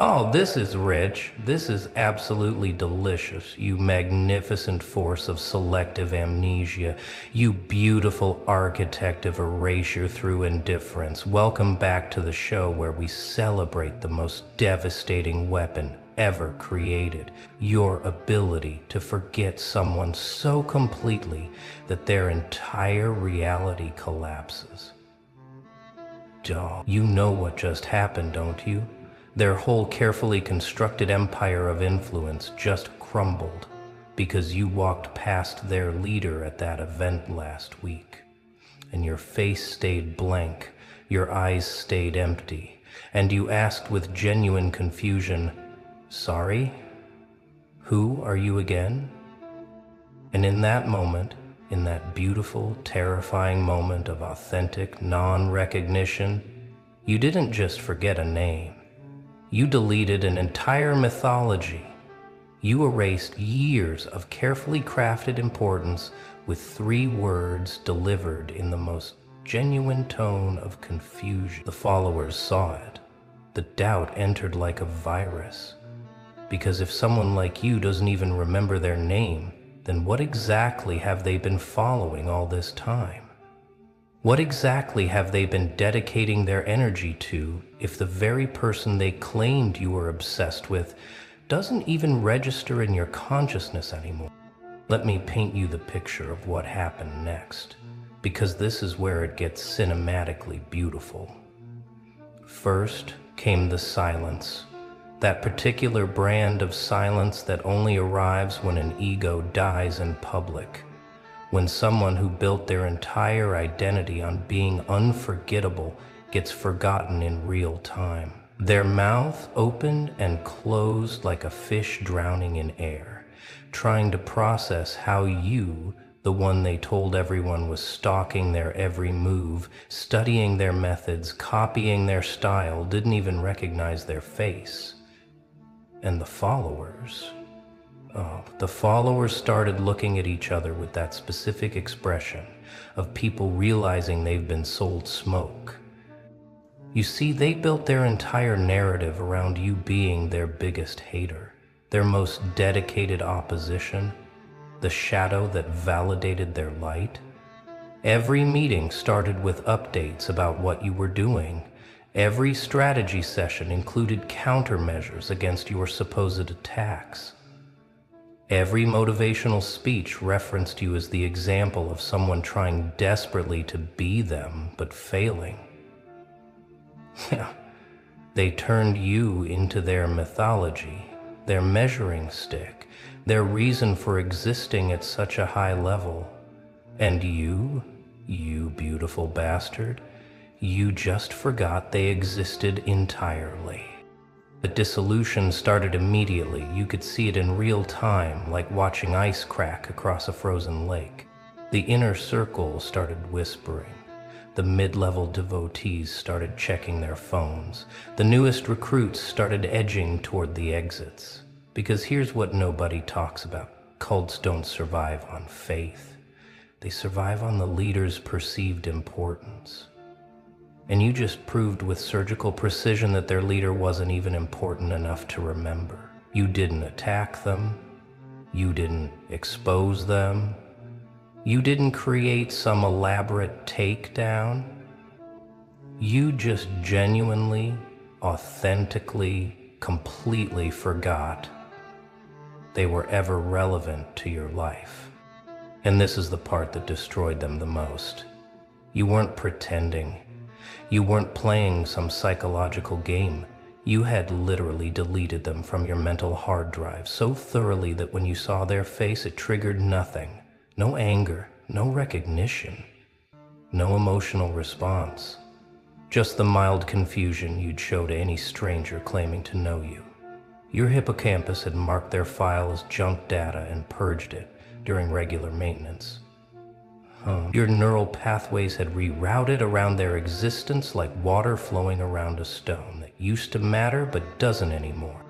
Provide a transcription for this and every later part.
Oh, this is rich. This is absolutely delicious, you magnificent force of selective amnesia, you beautiful architect of erasure through indifference. Welcome back to the show where we celebrate the most devastating weapon ever created, your ability to forget someone so completely that their entire reality collapses. Duh, you know what just happened, don't you? Their whole carefully constructed empire of influence just crumbled because you walked past their leader at that event last week. And your face stayed blank, your eyes stayed empty, and you asked with genuine confusion, "Sorry? Who are you again?" And in that moment, in that beautiful, terrifying moment of authentic non-recognition, you didn't just forget a name. You deleted an entire mythology. You erased years of carefully crafted importance with 3 words delivered in the most genuine tone of confusion. The followers saw it. The doubt entered like a virus. Because if someone like you doesn't even remember their name, then what exactly have they been following all this time? What exactly have they been dedicating their energy to if the very person they claimed you were obsessed with doesn't even register in your consciousness anymore? Let me paint you the picture of what happened next, because this is where it gets cinematically beautiful. First came the silence, that particular brand of silence that only arrives when an ego dies in public. When someone who built their entire identity on being unforgettable gets forgotten in real time. Their mouth opened and closed like a fish drowning in air, trying to process how you, the one they told everyone was stalking their every move, studying their methods, copying their style, didn't even recognize their face. And the followers started looking at each other with that specific expression of people realizing they've been sold smoke. You see, they built their entire narrative around you being their biggest hater, their most dedicated opposition, the shadow that validated their light. Every meeting started with updates about what you were doing. Every strategy session included countermeasures against your supposed attacks. Every motivational speech referenced you as the example of someone trying desperately to be them, but failing. They turned you into their mythology, their measuring stick, their reason for existing at such a high level. And you beautiful bastard, you just forgot they existed entirely. The dissolution started immediately. You could see it in real time, like watching ice crack across a frozen lake. The inner circle started whispering. The mid-level devotees started checking their phones. The newest recruits started edging toward the exits. Because here's what nobody talks about. Cults don't survive on faith. They survive on the leader's perceived importance. And you just proved with surgical precision that their leader wasn't even important enough to remember. You didn't attack them. You didn't expose them. You didn't create some elaborate takedown. You just genuinely, authentically, completely forgot they were ever relevant to your life. And this is the part that destroyed them the most. You weren't pretending. You weren't playing some psychological game. You had literally deleted them from your mental hard drive so thoroughly that when you saw their face, it triggered nothing. No anger, no recognition, no emotional response. Just the mild confusion you'd show to any stranger claiming to know you. Your hippocampus had marked their file as junk data and purged it during regular maintenance. Your neural pathways had rerouted around their existence like water flowing around a stone that used to matter but doesn't anymore.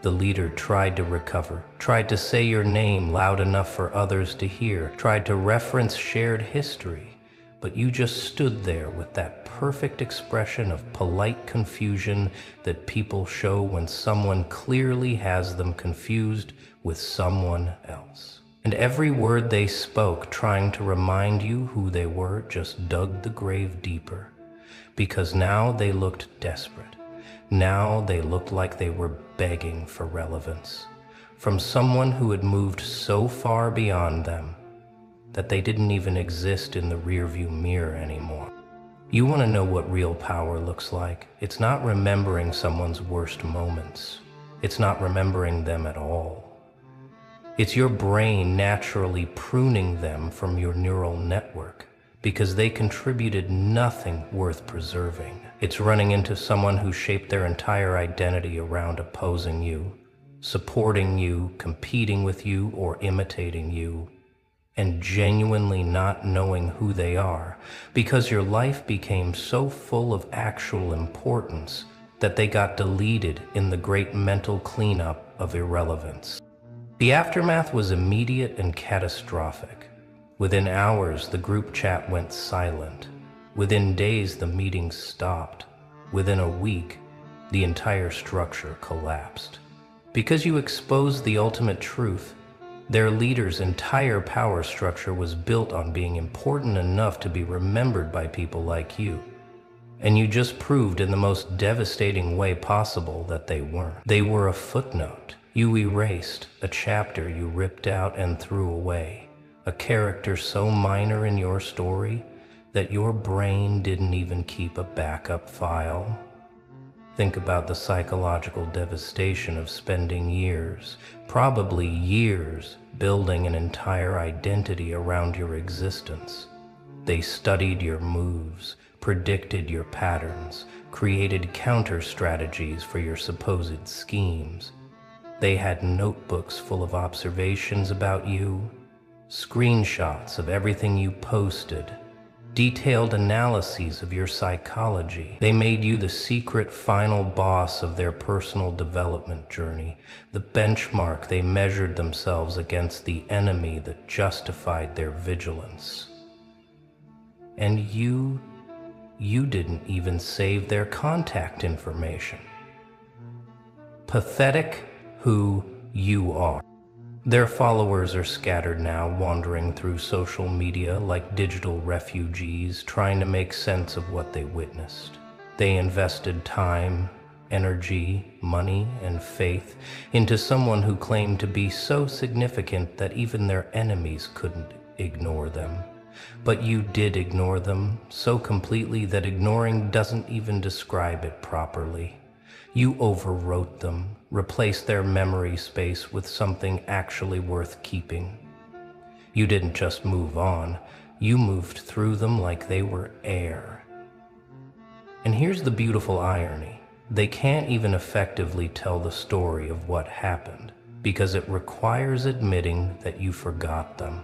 The leader tried to recover, tried to say your name loud enough for others to hear, tried to reference shared history, but you just stood there with that perfect expression of polite confusion that people show when someone clearly has them confused with someone else. And every word they spoke, trying to remind you who they were, just dug the grave deeper, because now they looked desperate. Now they looked like they were begging for relevance from someone who had moved so far beyond them that they didn't even exist in the rearview mirror anymore. You want to know what real power looks like? It's not remembering someone's worst moments. It's not remembering them at all. It's your brain naturally pruning them from your neural network because they contributed nothing worth preserving. It's running into someone who shaped their entire identity around opposing you, supporting you, competing with you, or imitating you, and genuinely not knowing who they are, because your life became so full of actual importance that they got deleted in the great mental cleanup of irrelevance. The aftermath was immediate and catastrophic. Within hours, the group chat went silent. Within days, the meetings stopped. Within a week, the entire structure collapsed. Because you exposed the ultimate truth, their leader's entire power structure was built on being important enough to be remembered by people like you. And you just proved in the most devastating way possible that they weren't. They were a footnote. You erased a chapter you ripped out and threw away, a character so minor in your story that your brain didn't even keep a backup file. Think about the psychological devastation of spending years, probably years, building an entire identity around your existence. They studied your moves, predicted your patterns, created counter strategies for your supposed schemes. They had notebooks full of observations about you, screenshots of everything you posted, detailed analyses of your psychology. They made you the secret final boss of their personal development journey, the benchmark they measured themselves against, the enemy that justified their vigilance. And you didn't even save their contact information. Pathetic who you are. Their followers are scattered now, wandering through social media like digital refugees, trying to make sense of what they witnessed. They invested time, energy, money, and faith into someone who claimed to be so significant that even their enemies couldn't ignore them. But you did ignore them so completely that ignoring doesn't even describe it properly. You overwrote them, replaced their memory space with something actually worth keeping. You didn't just move on, you moved through them like they were air. And here's the beautiful irony. They can't even effectively tell the story of what happened because it requires admitting that you forgot them.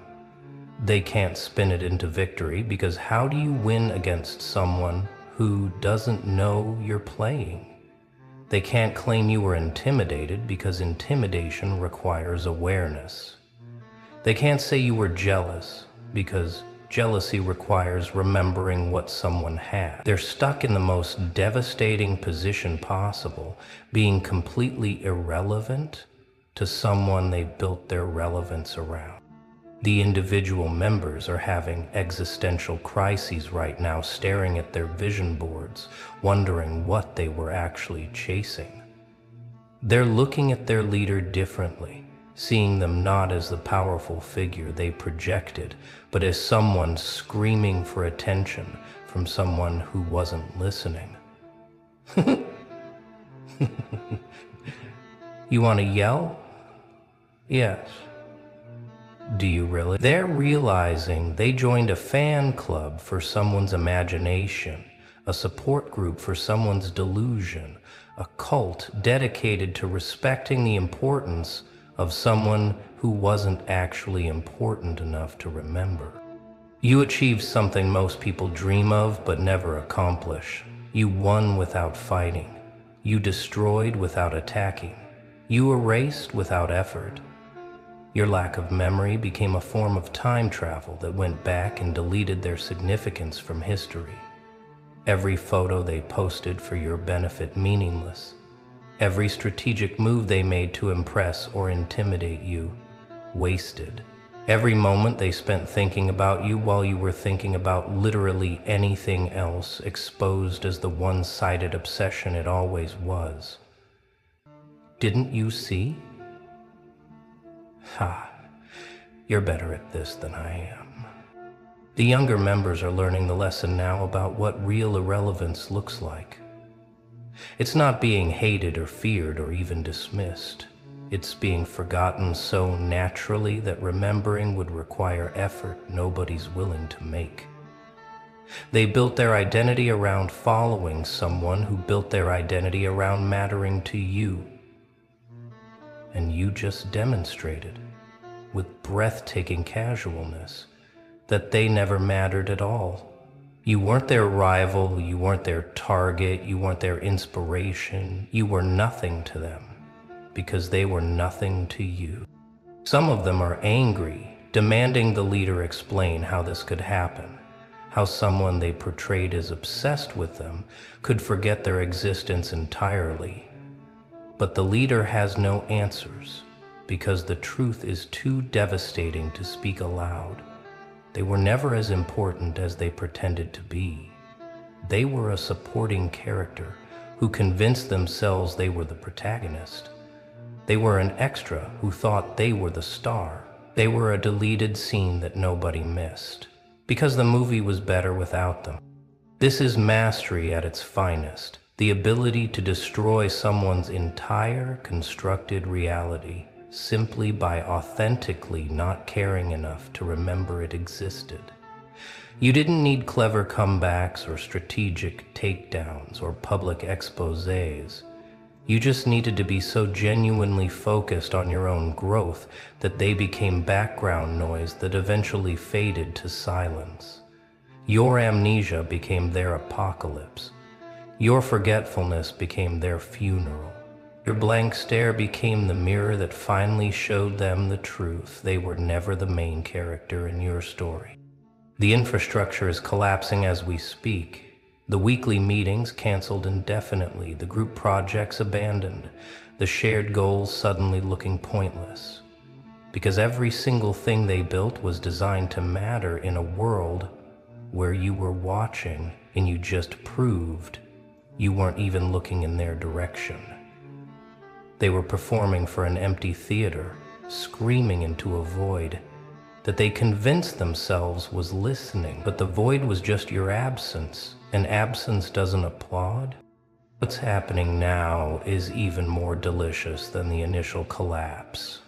They can't spin it into victory because how do you win against someone who doesn't know you're playing? They can't claim you were intimidated because intimidation requires awareness. They can't say you were jealous because jealousy requires remembering what someone had. They're stuck in the most devastating position possible, being completely irrelevant to someone they built their relevance around. The individual members are having existential crises right now, staring at their vision boards, wondering what they were actually chasing. They're looking at their leader differently, seeing them not as the powerful figure they projected, but as someone screaming for attention from someone who wasn't listening. You want to yell? Yes. Do you really? They're realizing they joined a fan club for someone's imagination, a support group for someone's delusion, a cult dedicated to respecting the importance of someone who wasn't actually important enough to remember. You achieved something most people dream of but never accomplish. You won without fighting. You destroyed without attacking. You erased without effort. Your lack of memory became a form of time travel that went back and deleted their significance from history. Every photo they posted for your benefit meaningless. Every strategic move they made to impress or intimidate you, wasted. Every moment they spent thinking about you while you were thinking about literally anything else, exposed as the one-sided obsession it always was. Didn't you see? Ha, you're better at this than I am. The younger members are learning the lesson now about what real irrelevance looks like. It's not being hated or feared or even dismissed. It's being forgotten so naturally that remembering would require effort nobody's willing to make. They built their identity around following someone who built their identity around mattering to you. And you just demonstrated, with breathtaking casualness, that they never mattered at all. You weren't their rival, you weren't their target, you weren't their inspiration. You were nothing to them, because they were nothing to you. Some of them are angry, demanding the leader explain how this could happen, how someone they portrayed as obsessed with them could forget their existence entirely. But the leader has no answers, because the truth is too devastating to speak aloud. They were never as important as they pretended to be. They were a supporting character who convinced themselves they were the protagonist. They were an extra who thought they were the star. They were a deleted scene that nobody missed, because the movie was better without them. This is mastery at its finest, the ability to destroy someone's entire constructed reality simply by authentically not caring enough to remember it existed. You didn't need clever comebacks or strategic takedowns or public exposés. You just needed to be so genuinely focused on your own growth that they became background noise that eventually faded to silence. Your amnesia became their apocalypse. Your forgetfulness became their funeral. Your blank stare became the mirror that finally showed them the truth. They were never the main character in your story. The infrastructure is collapsing as we speak. The weekly meetings canceled indefinitely, the group projects abandoned, the shared goals suddenly looking pointless. Because every single thing they built was designed to matter in a world where you were watching and you just proved you weren't even looking in their direction. They were performing for an empty theater, screaming into a void that they convinced themselves was listening, but the void was just your absence, and absence doesn't applaud. What's happening now is even more delicious than the initial collapse.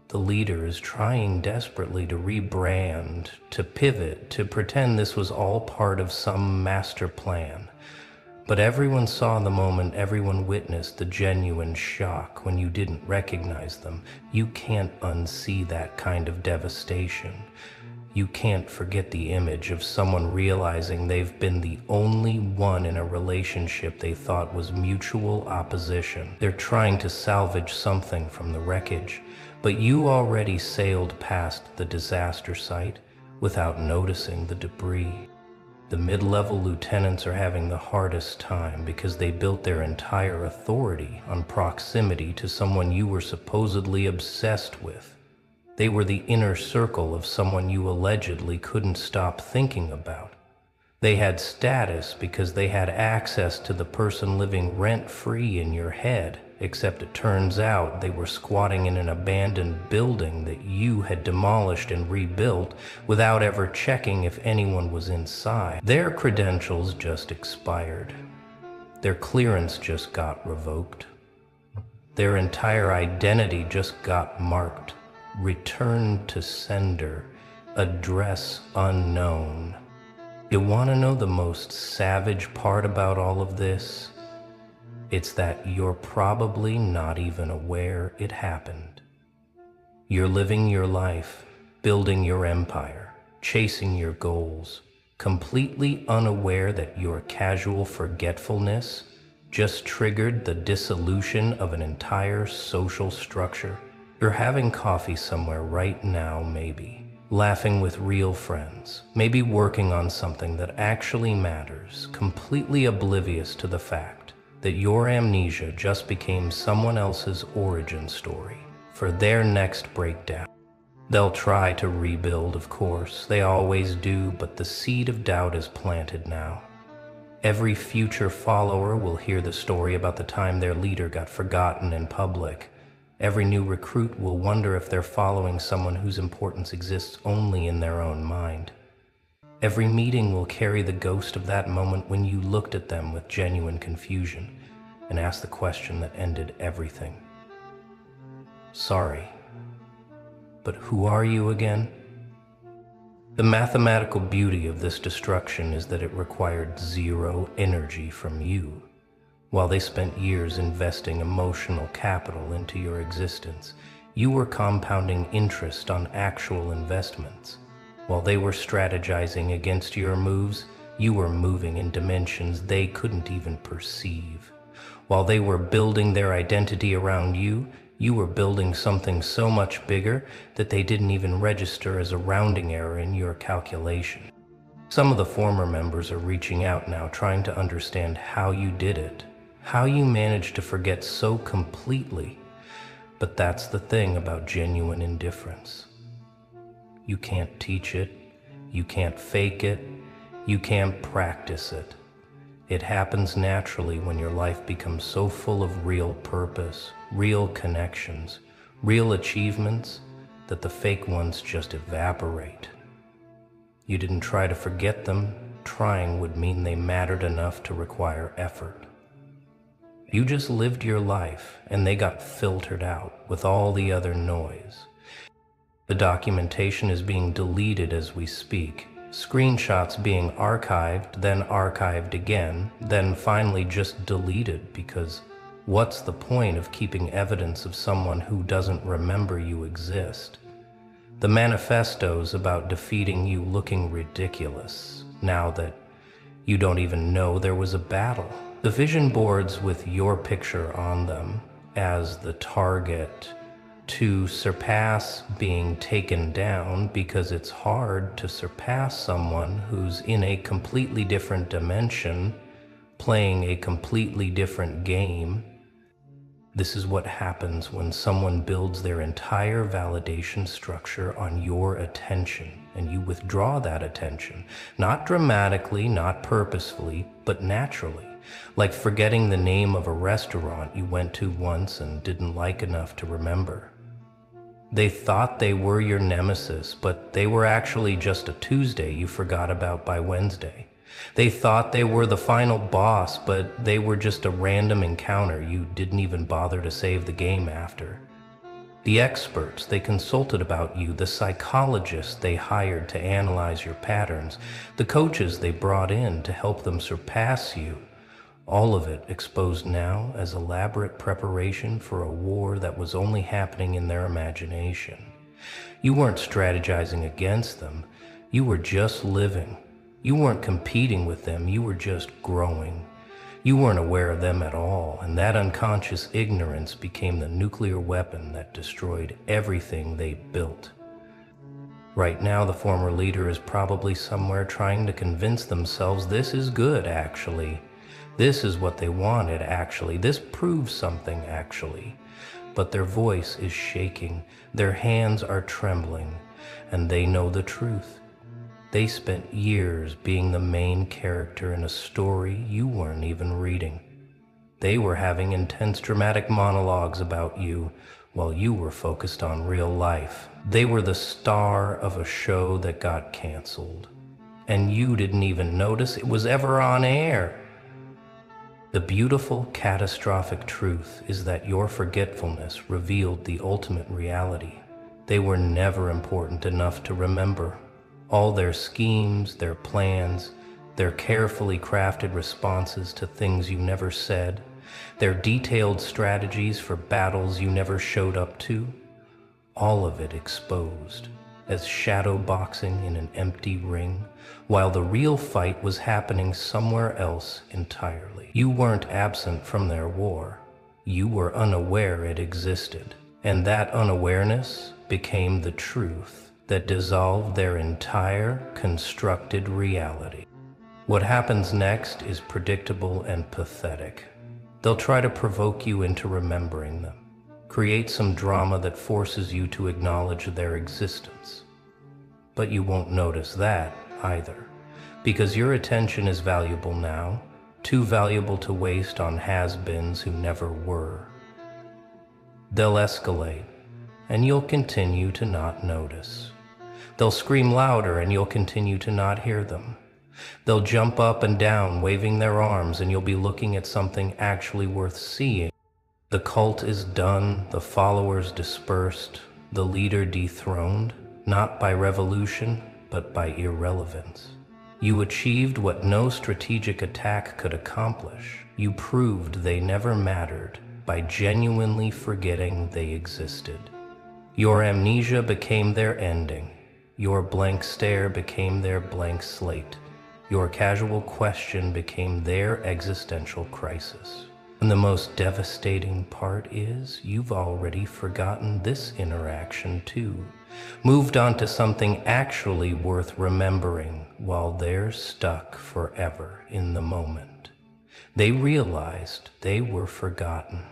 The leader is trying desperately to rebrand, to pivot, to pretend this was all part of some master plan. But everyone saw the moment, everyone witnessed the genuine shock when you didn't recognize them. You can't unsee that kind of devastation. You can't forget the image of someone realizing they've been the only one in a relationship they thought was mutual opposition. They're trying to salvage something from the wreckage, but you already sailed past the disaster site without noticing the debris. The mid-level lieutenants are having the hardest time because they built their entire authority on proximity to someone you were supposedly obsessed with. They were the inner circle of someone you allegedly couldn't stop thinking about. They had status because they had access to the person living rent-free in your head, except it turns out they were squatting in an abandoned building that you had demolished and rebuilt without ever checking if anyone was inside. Their credentials just expired. Their clearance just got revoked. Their entire identity just got marked. Return to sender. Address unknown. You want to know the most savage part about all of this? It's that you're probably not even aware it happened. You're living your life, building your empire, chasing your goals, completely unaware that your casual forgetfulness just triggered the dissolution of an entire social structure. You're having coffee somewhere right now, maybe. Laughing with real friends. Maybe working on something that actually matters, completely oblivious to the fact that your amnesia just became someone else's origin story for their next breakdown. They'll try to rebuild, of course. They always do, but the seed of doubt is planted now. Every future follower will hear the story about the time their leader got forgotten in public. Every new recruit will wonder if they're following someone whose importance exists only in their own mind. Every meeting will carry the ghost of that moment when you looked at them with genuine confusion and asked the question that ended everything. Sorry, but who are you again? The mathematical beauty of this destruction is that it required zero energy from you. While they spent years investing emotional capital into your existence, you were compounding interest on actual investments. While they were strategizing against your moves, you were moving in dimensions they couldn't even perceive. While they were building their identity around you, you were building something so much bigger that they didn't even register as a rounding error in your calculation. Some of the former members are reaching out now, trying to understand how you did it. How you managed to forget so completely. But that's the thing about genuine indifference. You can't teach it, you can't fake it, you can't practice it. It happens naturally when your life becomes so full of real purpose, real connections, real achievements, that the fake ones just evaporate. You didn't try to forget them. Trying would mean they mattered enough to require effort. You just lived your life, and they got filtered out with all the other noise. The documentation is being deleted as we speak, screenshots being archived, then archived again, then finally just deleted, because what's the point of keeping evidence of someone who doesn't remember you exist? The manifestos about defeating you looking ridiculous, now that you don't even know there was a battle. The vision boards with your picture on them as the target to surpass being taken down, because it's hard to surpass someone who's in a completely different dimension, playing a completely different game. This is what happens when someone builds their entire validation structure on your attention, and you withdraw that attention, not dramatically, not purposefully, but naturally. Like forgetting the name of a restaurant you went to once and didn't like enough to remember. They thought they were your nemesis, but they were actually just a Tuesday you forgot about by Wednesday. They thought they were the final boss, but they were just a random encounter you didn't even bother to save the game after. The experts they consulted about you, the psychologists they hired to analyze your patterns, the coaches they brought in to help them surpass you, all of it exposed now as elaborate preparation for a war that was only happening in their imagination. You weren't strategizing against them, you were just living. You weren't competing with them, you were just growing. You weren't aware of them at all, and that unconscious ignorance became the nuclear weapon that destroyed everything they built. Right now, the former leader is probably somewhere trying to convince themselves this is good, actually. This is what they wanted, actually. This proves something, actually. But their voice is shaking, their hands are trembling, and they know the truth. They spent years being the main character in a story you weren't even reading. They were having intense dramatic monologues about you while you were focused on real life. They were the star of a show that got canceled, and you didn't even notice it was ever on air. The beautiful, catastrophic truth is that your forgetfulness revealed the ultimate reality. They were never important enough to remember. All their schemes, their plans, their carefully crafted responses to things you never said, their detailed strategies for battles you never showed up to, all of it exposed as shadow boxing in an empty ring, while the real fight was happening somewhere else entirely. You weren't absent from their war. You were unaware it existed, And that unawareness became the truth that dissolved their entire constructed reality. What happens next is predictable and pathetic. They'll try to provoke you into remembering them, create some drama that forces you to acknowledge their existence. But you won't notice that either, because your attention is valuable now, too valuable to waste on has-beens who never were. They'll escalate, and you'll continue to not notice. They'll scream louder, and you'll continue to not hear them. They'll jump up and down, waving their arms, and you'll be looking at something actually worth seeing. The cult is done, the followers dispersed, the leader dethroned, not by revolution, but by irrelevance. You achieved what no strategic attack could accomplish. You proved they never mattered by genuinely forgetting they existed. Your amnesia became their ending. Your blank stare became their blank slate. Your casual question became their existential crisis. And the most devastating part is you've already forgotten this interaction too. Moved on to something actually worth remembering while they're stuck forever in the moment. They realized they were forgotten.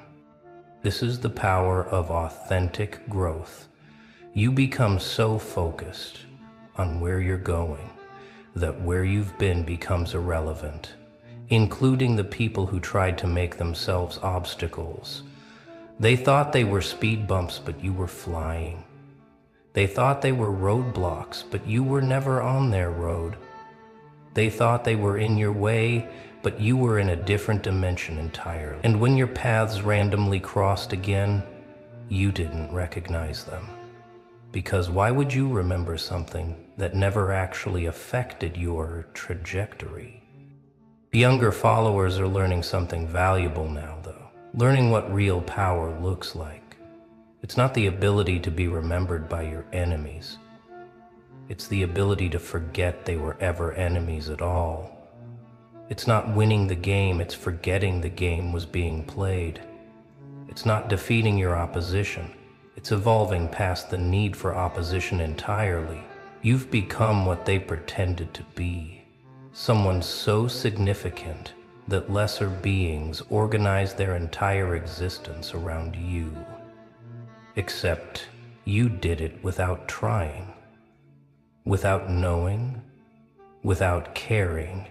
This is the power of authentic growth. You become so focused on where you're going that where you've been becomes irrelevant, including the people who tried to make themselves obstacles. They thought they were speed bumps, but you were flying. They thought they were roadblocks, but you were never on their road. They thought they were in your way, but you were in a different dimension entirely. And when your paths randomly crossed again, you didn't recognize them. Because why would you remember something that never actually affected your trajectory? Younger followers are learning something valuable now, though. Learning what real power looks like. It's not the ability to be remembered by your enemies. It's the ability to forget they were ever enemies at all. It's not winning the game, it's forgetting the game was being played. It's not defeating your opposition. It's evolving past the need for opposition entirely. You've become what they pretended to be. Someone so significant that lesser beings organize their entire existence around you. Except you did it without trying, without knowing, without caring.